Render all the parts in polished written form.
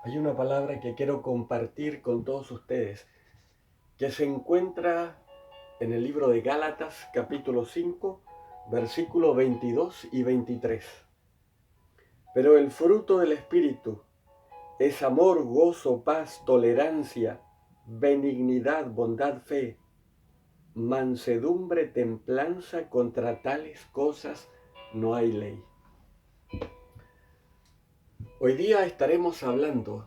Hay una palabra que quiero compartir con todos ustedes, que se encuentra en el libro de Gálatas, capítulo 5, versículos 22 y 23. Pero el fruto del Espíritu es amor, gozo, paz, tolerancia, benignidad, bondad, fe, mansedumbre, templanza. Contra tales cosas no hay ley. Hoy día estaremos hablando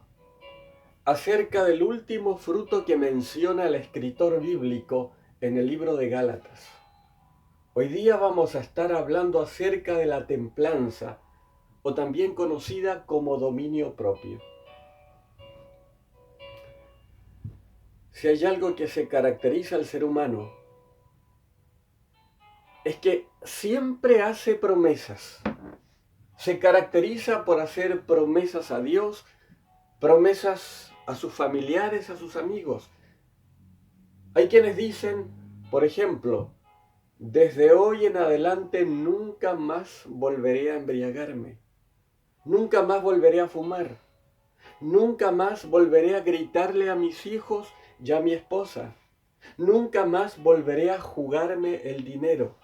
acerca del último fruto que menciona el escritor bíblico en el libro de Gálatas. Hoy día vamos a estar hablando acerca de la templanza, o también conocida como dominio propio. Si hay algo que se caracteriza al ser humano, es que siempre hace promesas. Se caracteriza por hacer promesas a Dios, promesas a sus familiares, a sus amigos. Hay quienes dicen, por ejemplo, desde hoy en adelante nunca más volveré a embriagarme, nunca más volveré a fumar, nunca más volveré a gritarle a mis hijos y a mi esposa, nunca más volveré a jugarme el dinero.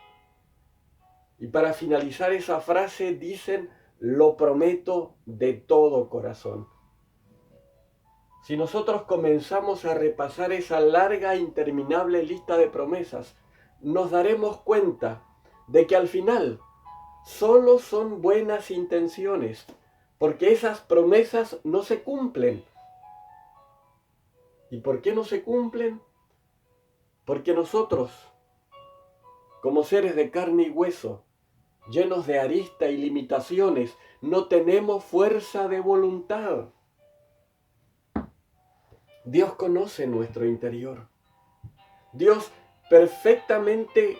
Y para finalizar esa frase dicen, lo prometo de todo corazón. Si nosotros comenzamos a repasar esa larga e interminable lista de promesas, nos daremos cuenta de que al final solo son buenas intenciones, porque esas promesas no se cumplen. ¿Y por qué no se cumplen? Porque nosotros, como seres de carne y hueso, llenos de aristas y limitaciones, no tenemos fuerza de voluntad. Dios conoce nuestro interior. Dios perfectamente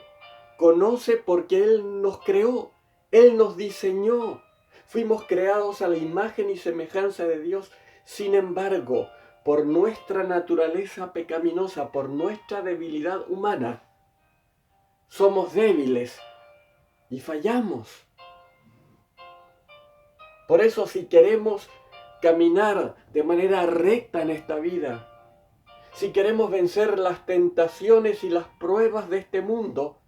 conoce porque Él nos creó, Él nos diseñó. Fuimos creados a la imagen y semejanza de Dios. Sin embargo, por nuestra naturaleza pecaminosa, por nuestra debilidad humana, somos débiles y fallamos. Por eso, si queremos caminar de manera recta en esta vida, si queremos vencer las tentaciones y las pruebas de este mundo,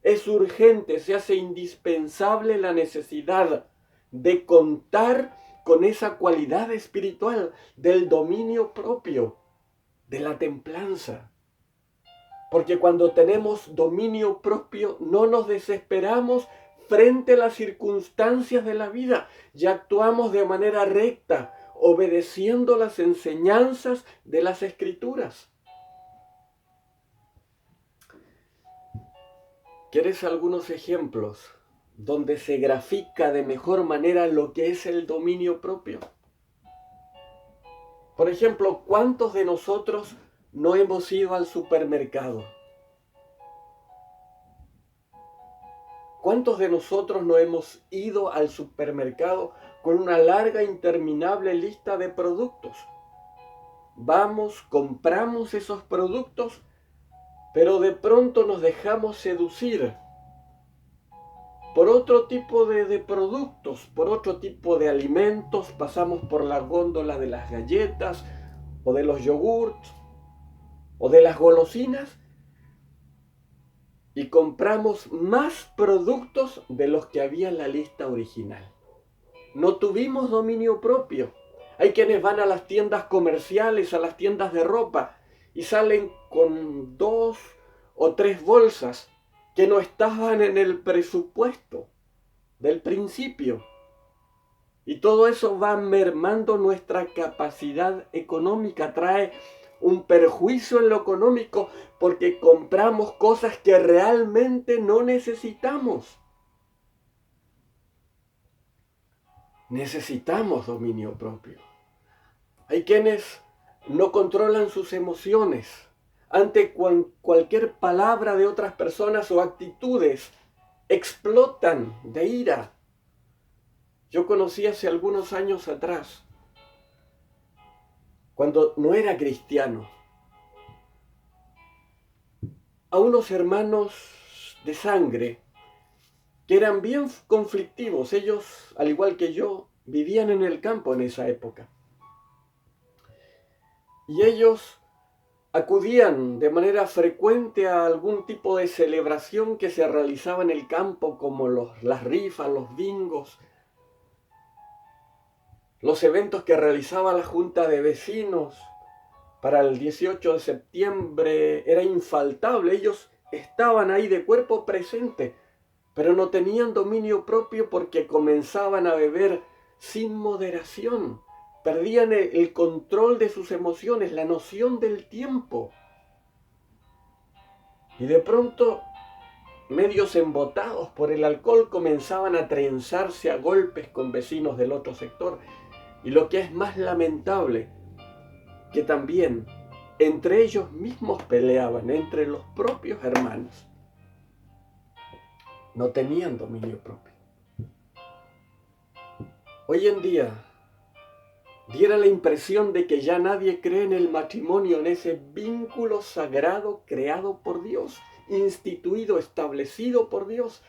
es urgente, se hace indispensable la necesidad de contar con esa cualidad espiritual del dominio propio, de la templanza. Porque cuando tenemos dominio propio no nos desesperamos frente a las circunstancias de la vida y actuamos de manera recta, obedeciendo las enseñanzas de las Escrituras. ¿Quieres algunos ejemplos donde se grafica de mejor manera lo que es el dominio propio? Por ejemplo, ¿cuántos de nosotros no hemos ido al supermercado? ¿Cuántos de nosotros no hemos ido al supermercado con una larga, interminable lista de productos? Vamos, compramos esos productos, pero de pronto nos dejamos seducir por otro tipo de productos, por otro tipo de alimentos. Pasamos por la góndola de las galletas o de los yogurts o de las golosinas y compramos más productos de los que había en la lista original. No tuvimos dominio propio. Hay quienes van a las tiendas comerciales, a las tiendas de ropa y salen con 2 o 3 bolsas que no estaban en el presupuesto del principio. Y todo eso va mermando nuestra capacidad económica, trae un perjuicio en lo económico porque compramos cosas que realmente no necesitamos. Necesitamos dominio propio. Hay quienes no controlan sus emociones ante cualquier palabra de otras personas o actitudes. Explotan de ira. Yo conocí hace algunos años atrás, cuando no era cristiano, a unos hermanos de sangre que eran bien conflictivos. Ellos, al igual que yo, vivían en el campo en esa época. Y ellos acudían de manera frecuente a algún tipo de celebración que se realizaba en el campo, como las rifas, los bingos, los eventos que realizaba la Junta de Vecinos. Para el 18 de septiembre era infaltable, ellos estaban ahí de cuerpo presente, pero no tenían dominio propio porque comenzaban a beber sin moderación. Perdían el control de sus emociones, la noción del tiempo. Y de pronto, medios embotados por el alcohol, comenzaban a trenzarse a golpes con vecinos del otro sector. Y lo que es más lamentable, que también entre ellos mismos peleaban, entre los propios hermanos. No tenían dominio propio. Hoy en día, diera la impresión de que ya nadie cree en el matrimonio, en ese vínculo sagrado creado por Dios, instituido, establecido por Dios.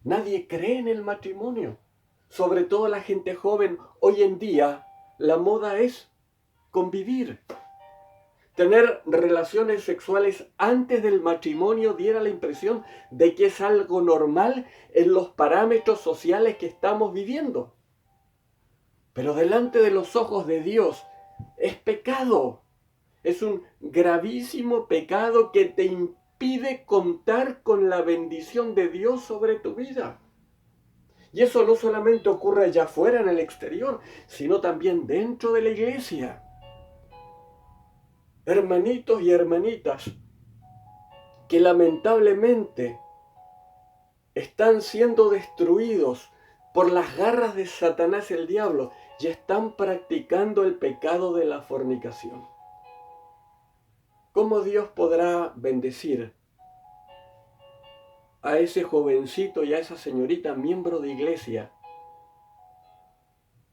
Nadie cree en el matrimonio. Sobre todo la gente joven. Hoy en día, la moda es convivir. Tener relaciones sexuales antes del matrimonio diera la impresión de que es algo normal en los parámetros sociales que estamos viviendo. Pero delante de los ojos de Dios es pecado. Es un gravísimo pecado que te impide contar con la bendición de Dios sobre tu vida. Y eso no solamente ocurre allá afuera en el exterior, sino también dentro de la iglesia. Hermanitos y hermanitas que lamentablemente están siendo destruidos por las garras de Satanás el diablo y están practicando el pecado de la fornicación. ¿Cómo Dios podrá bendecir a ese jovencito y a esa señorita miembro de iglesia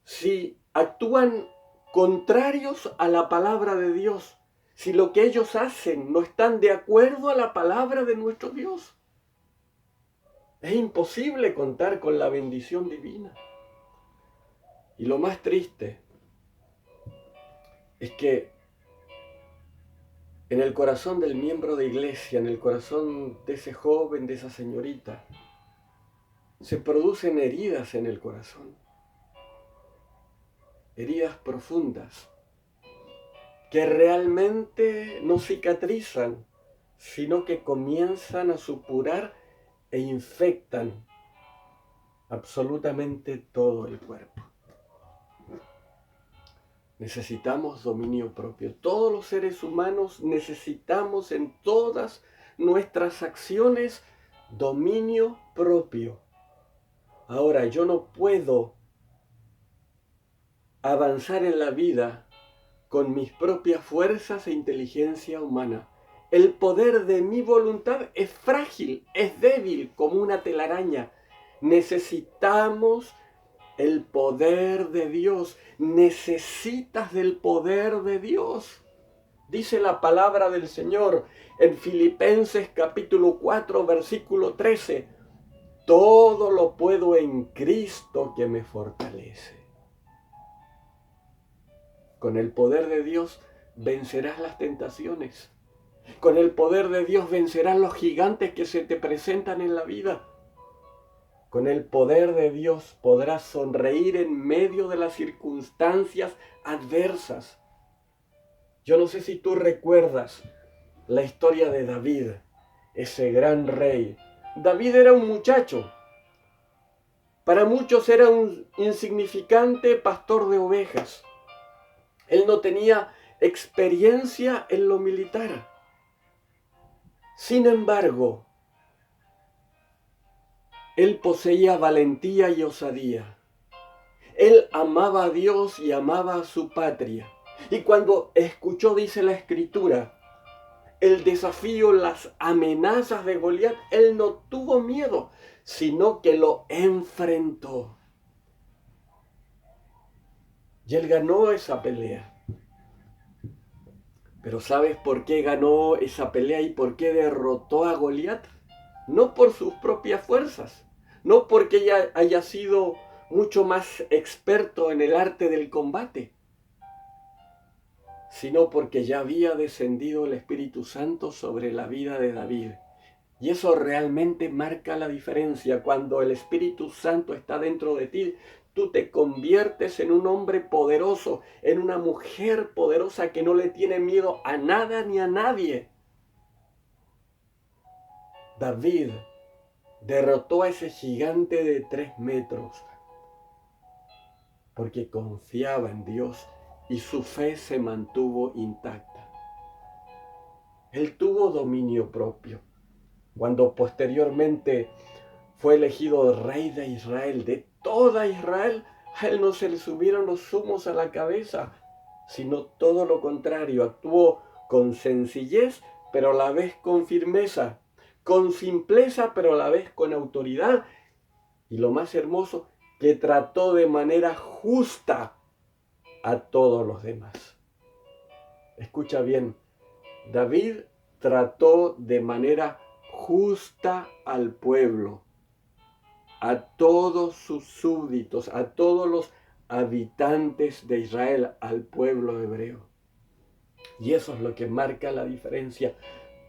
si actúan contrarios a la palabra de Dios? Si lo que ellos hacen no están de acuerdo a la palabra de nuestro Dios. Es imposible contar con la bendición divina. Y lo más triste es que en el corazón del miembro de iglesia, en el corazón de ese joven, de esa señorita, se producen heridas en el corazón. Heridas profundas que realmente no cicatrizan, sino que comienzan a supurar e infectan absolutamente todo el cuerpo. Necesitamos dominio propio. Todos los seres humanos necesitamos en todas nuestras acciones dominio propio. Ahora, yo no puedo avanzar en la vida con mis propias fuerzas e inteligencia humana. El poder de mi voluntad es frágil, es débil como una telaraña. Necesitamos el poder de Dios. Necesitas del poder de Dios. Dice la palabra del Señor en Filipenses capítulo 4, versículo 13. Todo lo puedo en Cristo que me fortalece. Con el poder de Dios vencerás las tentaciones. Con el poder de Dios vencerás los gigantes que se te presentan en la vida. Con el poder de Dios podrás sonreír en medio de las circunstancias adversas. Yo no sé si tú recuerdas la historia de David, ese gran rey. David era un muchacho. Para muchos era un insignificante pastor de ovejas. Él no tenía experiencia en lo militar. Sin embargo, él poseía valentía y osadía. Él amaba a Dios y amaba a su patria. Y cuando escuchó, dice la Escritura, el desafío, las amenazas de Goliat, él no tuvo miedo, sino que lo enfrentó. Y él ganó esa pelea. Pero ¿sabes por qué ganó esa pelea y por qué derrotó a Goliat? No por sus propias fuerzas, no porque ella haya sido mucho más experto en el arte del combate, sino porque ya había descendido el Espíritu Santo sobre la vida de David. Y eso realmente marca la diferencia. Cuando el Espíritu Santo está dentro de ti, tú te conviertes en un hombre poderoso, en una mujer poderosa que no le tiene miedo a nada ni a nadie. David derrotó a ese gigante de 3 metros porque confiaba en Dios y su fe se mantuvo intacta. Él tuvo dominio propio. Cuando posteriormente fue elegido rey de Israel, de toda Israel, a él no se le subieron los humos a la cabeza, sino todo lo contrario. Actuó con sencillez, pero a la vez con firmeza, con simpleza, pero a la vez con autoridad. Y lo más hermoso, que trató de manera justa a todos los demás. Escucha bien, David trató de manera justa al pueblo, a todos sus súbditos, a todos los habitantes de Israel, al pueblo hebreo. Y eso es lo que marca la diferencia.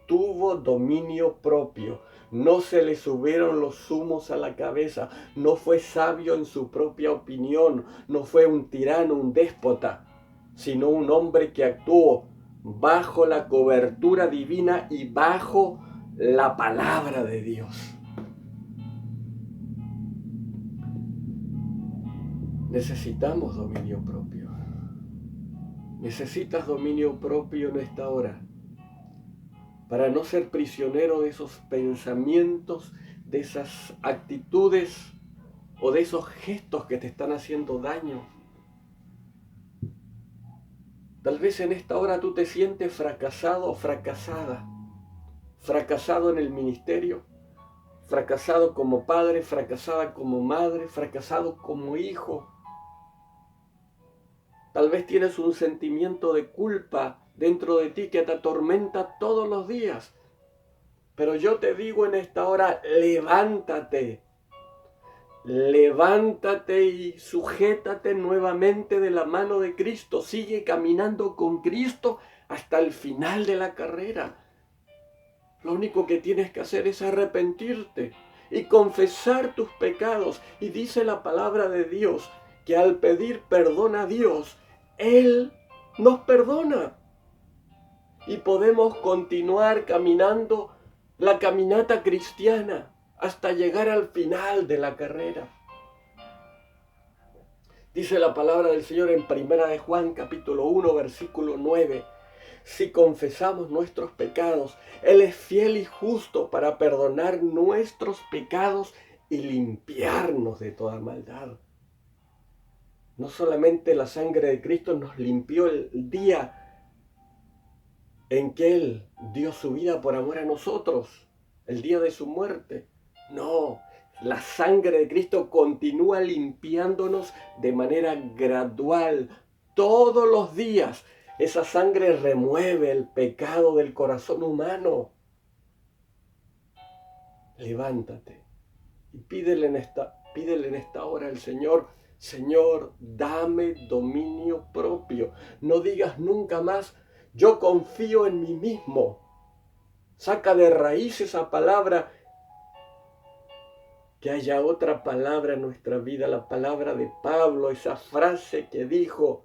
Tuvo dominio propio, no se le subieron los humos a la cabeza, no fue sabio en su propia opinión, no fue un tirano, un déspota, sino un hombre que actuó bajo la cobertura divina y bajo la palabra de Dios. Necesitamos dominio propio. Necesitas dominio propio en esta hora para no ser prisionero de esos pensamientos, de esas actitudes o de esos gestos que te están haciendo daño. Tal vez en esta hora tú te sientes fracasado o fracasada, fracasado en el ministerio, fracasado como padre, fracasada como madre, fracasado como hijo. Tal vez tienes un sentimiento de culpa dentro de ti que te atormenta todos los días. Pero yo te digo en esta hora, levántate. Levántate y sujétate nuevamente de la mano de Cristo. Sigue caminando con Cristo hasta el final de la carrera. Lo único que tienes que hacer es arrepentirte y confesar tus pecados. Y dice la palabra de Dios que al pedir perdón a Dios, Él nos perdona. Y podemos continuar caminando la caminata cristiana hasta llegar al final de la carrera. Dice la palabra del Señor en 1 de Juan capítulo 1 versículo 9. Si confesamos nuestros pecados, Él es fiel y justo para perdonar nuestros pecados y limpiarnos de toda maldad. No solamente la sangre de Cristo nos limpió el día en que Él dio su vida por amor a nosotros, el día de su muerte. No, la sangre de Cristo continúa limpiándonos de manera gradual, todos los días. Esa sangre remueve el pecado del corazón humano. Levántate y pídele en esta hora al Señor: Señor, dame dominio propio. No digas nunca más: yo confío en mí mismo. Saca de raíz esa palabra. Que haya otra palabra en nuestra vida, la palabra de Pablo, esa frase que dijo,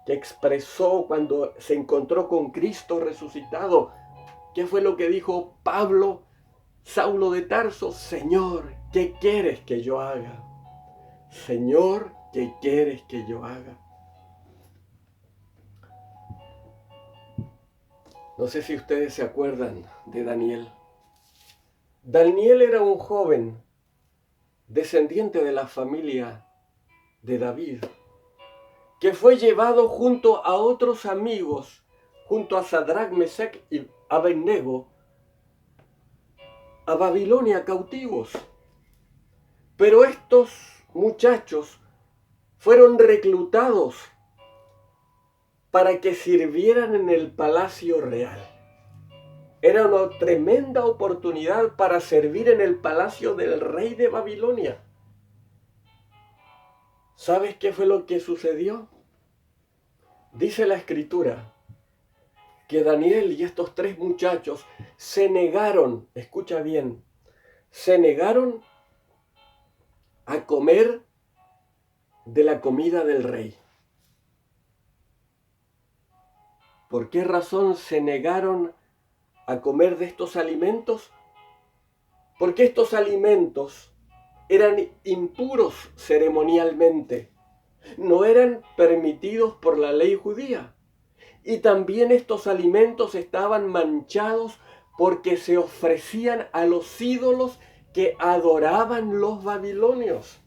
que expresó cuando se encontró con Cristo resucitado. ¿Qué fue lo que dijo Pablo, Saulo de Tarso? Señor, ¿qué quieres que yo haga? Señor, ¿qué quieres que yo haga? No sé si ustedes se acuerdan de Daniel. Daniel era un joven descendiente de la familia de David, que fue llevado junto a otros amigos, junto a Sadrach, Mesach y Abednego, a Babilonia cautivos. Pero estos muchachos fueron reclutados para que sirvieran en el palacio real. Era una tremenda oportunidad para servir en el palacio del rey de Babilonia. ¿Sabes qué fue lo que sucedió? Dice la Escritura que Daniel y estos 3 muchachos se negaron, escucha bien, se negaron a comer de la comida del rey. ¿Por qué razón se negaron a comer de estos alimentos? Porque estos alimentos eran impuros ceremonialmente, no eran permitidos por la ley judía. Y también estos alimentos estaban manchados porque se ofrecían a los ídolos que adoraban los babilonios.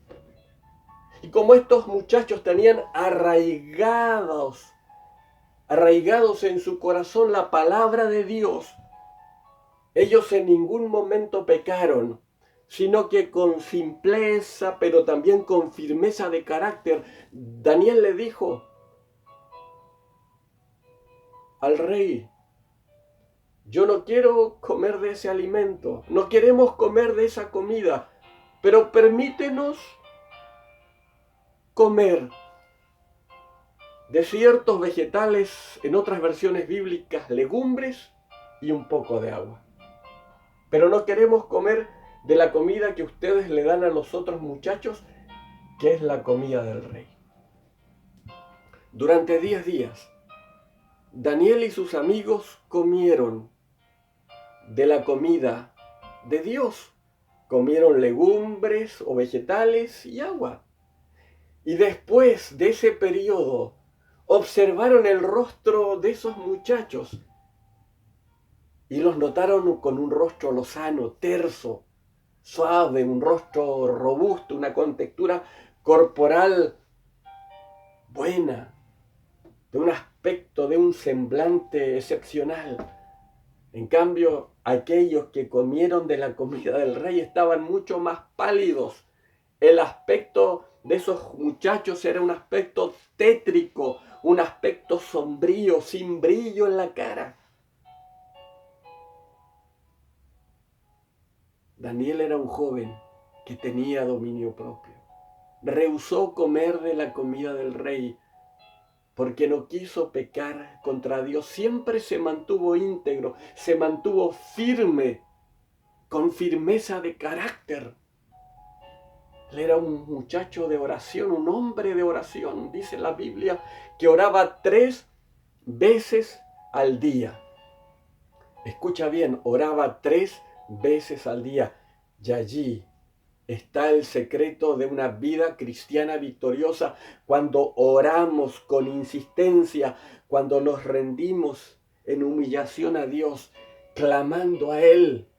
Y como estos muchachos tenían arraigados en su corazón la palabra de Dios, ellos en ningún momento pecaron, sino que con simpleza, pero también con firmeza de carácter, Daniel le dijo al rey: yo no quiero comer de ese alimento, no queremos comer de esa comida, pero permítenos comer de ciertos vegetales, en otras versiones bíblicas, legumbres y un poco de agua. Pero no queremos comer de la comida que ustedes le dan a los otros muchachos, que es la comida del rey. Durante 10 días, Daniel y sus amigos comieron de la comida de Dios. Comieron legumbres o vegetales y agua. Y después de ese periodo, observaron el rostro de esos muchachos y los notaron con un rostro lozano, terso, suave, un rostro robusto, una contextura corporal buena, de un aspecto, de un semblante excepcional. En cambio, aquellos que comieron de la comida del rey estaban mucho más pálidos. El aspecto de esos muchachos era un aspecto tétrico, un aspecto sombrío, sin brillo en la cara. Daniel era un joven que tenía dominio propio. Rehusó comer de la comida del rey porque no quiso pecar contra Dios. Siempre se mantuvo íntegro, se mantuvo firme, con firmeza de carácter. Él era un muchacho de oración, un hombre de oración. Dice la Biblia que oraba 3 veces al día. Escucha bien, oraba 3 veces al día. Y allí está el secreto de una vida cristiana victoriosa, cuando oramos con insistencia, cuando nos rendimos en humillación a Dios, clamando a Él.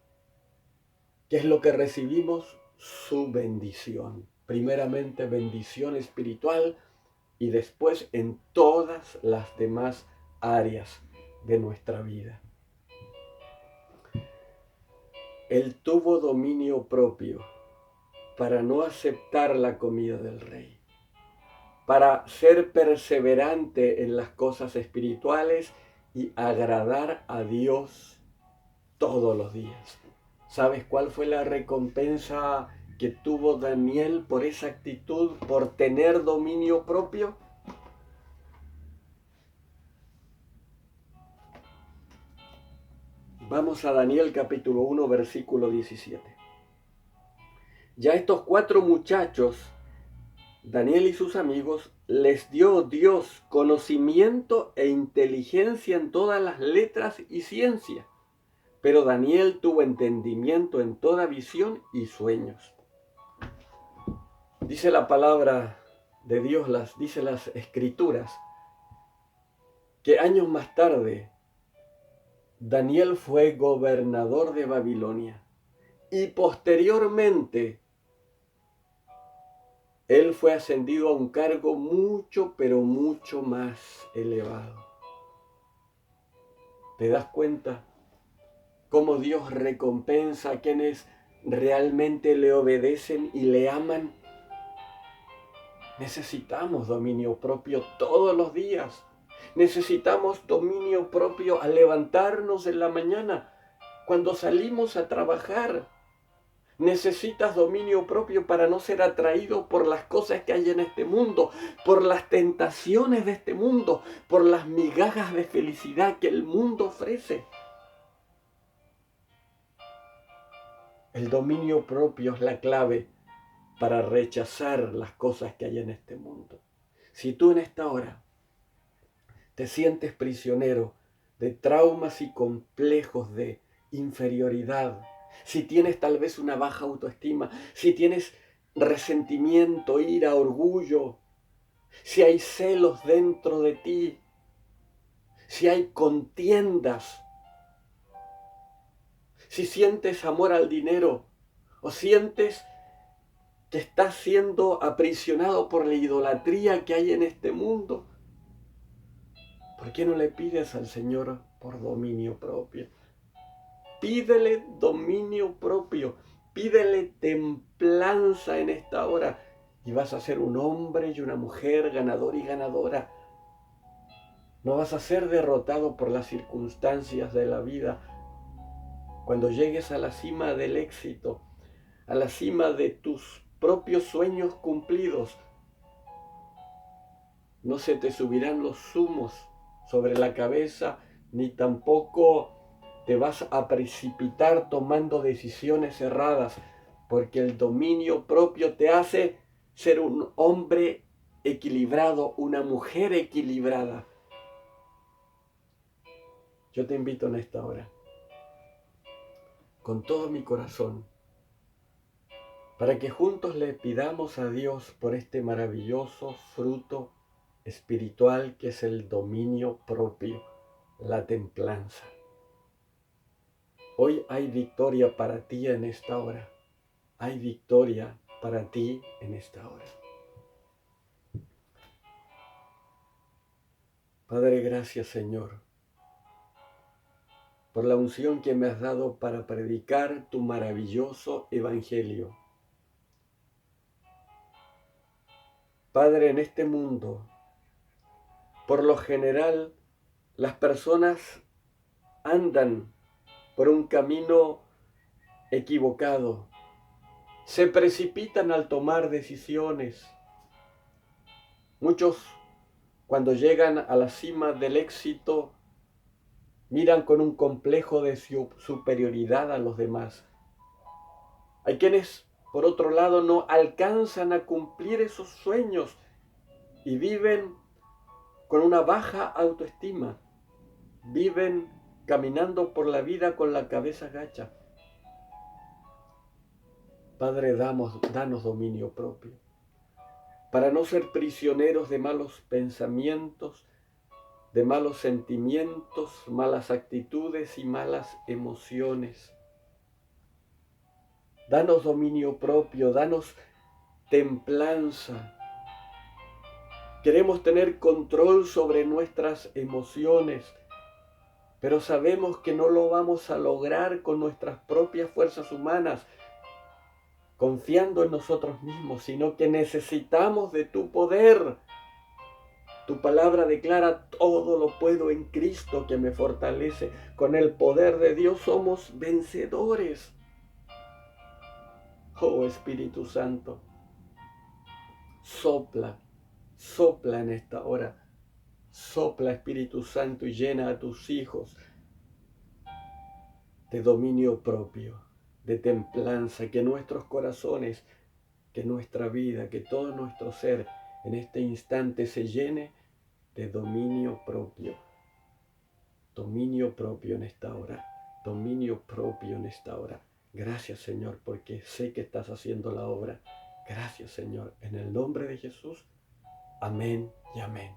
¿Qué es lo que recibimos? Su bendición. Primeramente bendición espiritual y después en todas las demás áreas de nuestra vida. Él tuvo dominio propio para no aceptar la comida del rey, para ser perseverante en las cosas espirituales y agradar a Dios todos los días. ¿Sabes cuál fue la recompensa que tuvo Daniel por esa actitud, por tener dominio propio? Vamos a Daniel capítulo 1, versículo 17. Ya estos 4 muchachos, Daniel y sus amigos, les dio Dios conocimiento e inteligencia en todas las letras y ciencia. Pero Daniel tuvo entendimiento en toda visión y sueños. Dice la palabra de Dios, dice las Escrituras, que años más tarde Daniel fue gobernador de Babilonia y posteriormente él fue ascendido a un cargo mucho, pero mucho más elevado. ¿Te das cuenta cómo Dios recompensa a quienes realmente le obedecen y le aman? Necesitamos dominio propio todos los días. Necesitamos dominio propio al levantarnos en la mañana, cuando salimos a trabajar. Necesitas dominio propio para no ser atraído por las cosas que hay en este mundo, por las tentaciones de este mundo, por las migajas de felicidad que el mundo ofrece. El dominio propio es la clave para rechazar las cosas que hay en este mundo. Si tú en esta hora te sientes prisionero de traumas y complejos de inferioridad, si tienes tal vez una baja autoestima, si tienes resentimiento, ira, orgullo, si hay celos dentro de ti, si hay contiendas, si sientes amor al dinero o sientes que estás siendo aprisionado por la idolatría que hay en este mundo, ¿por qué no le pides al Señor por dominio propio? Pídele dominio propio, pídele templanza en esta hora y vas a ser un hombre y una mujer ganador y ganadora. No vas a ser derrotado por las circunstancias de la vida. Cuando llegues a la cima del éxito, a la cima de tus propios sueños cumplidos, no se te subirán los humos sobre la cabeza, ni tampoco te vas a precipitar tomando decisiones erradas, porque el dominio propio te hace ser un hombre equilibrado, una mujer equilibrada. Yo te invito en esta hora, con todo mi corazón, para que juntos le pidamos a Dios por este maravilloso fruto espiritual que es el dominio propio, la templanza. Hoy hay victoria para ti en esta hora. Hay victoria para ti en esta hora. Padre, gracias Señor, por la unción que me has dado para predicar tu maravilloso evangelio. Padre, en este mundo, por lo general, las personas andan por un camino equivocado, se precipitan al tomar decisiones. Muchos, cuando llegan a la cima del éxito, miran con un complejo de superioridad a los demás. Hay quienes, por otro lado, no alcanzan a cumplir esos sueños y viven con una baja autoestima. Viven caminando por la vida con la cabeza gacha. Padre, danos dominio propio, para no ser prisioneros de malos pensamientos, de malos sentimientos, malas actitudes y malas emociones. Danos dominio propio, danos templanza. Queremos tener control sobre nuestras emociones, pero sabemos que no lo vamos a lograr con nuestras propias fuerzas humanas, confiando en nosotros mismos, sino que necesitamos de tu poder. Tu palabra declara: todo lo puedo en Cristo que me fortalece. Con el poder de Dios somos vencedores. Oh Espíritu Santo, sopla, sopla en esta hora. Sopla, Espíritu Santo, y llena a tus hijos de dominio propio, de templanza, que nuestros corazones, que nuestra vida, que todo nuestro ser en este instante se llene de dominio propio. Dominio propio en esta hora, dominio propio en esta hora. Gracias, Señor, porque sé que estás haciendo la obra. Gracias, Señor, en el nombre de Jesús. Amén y amén.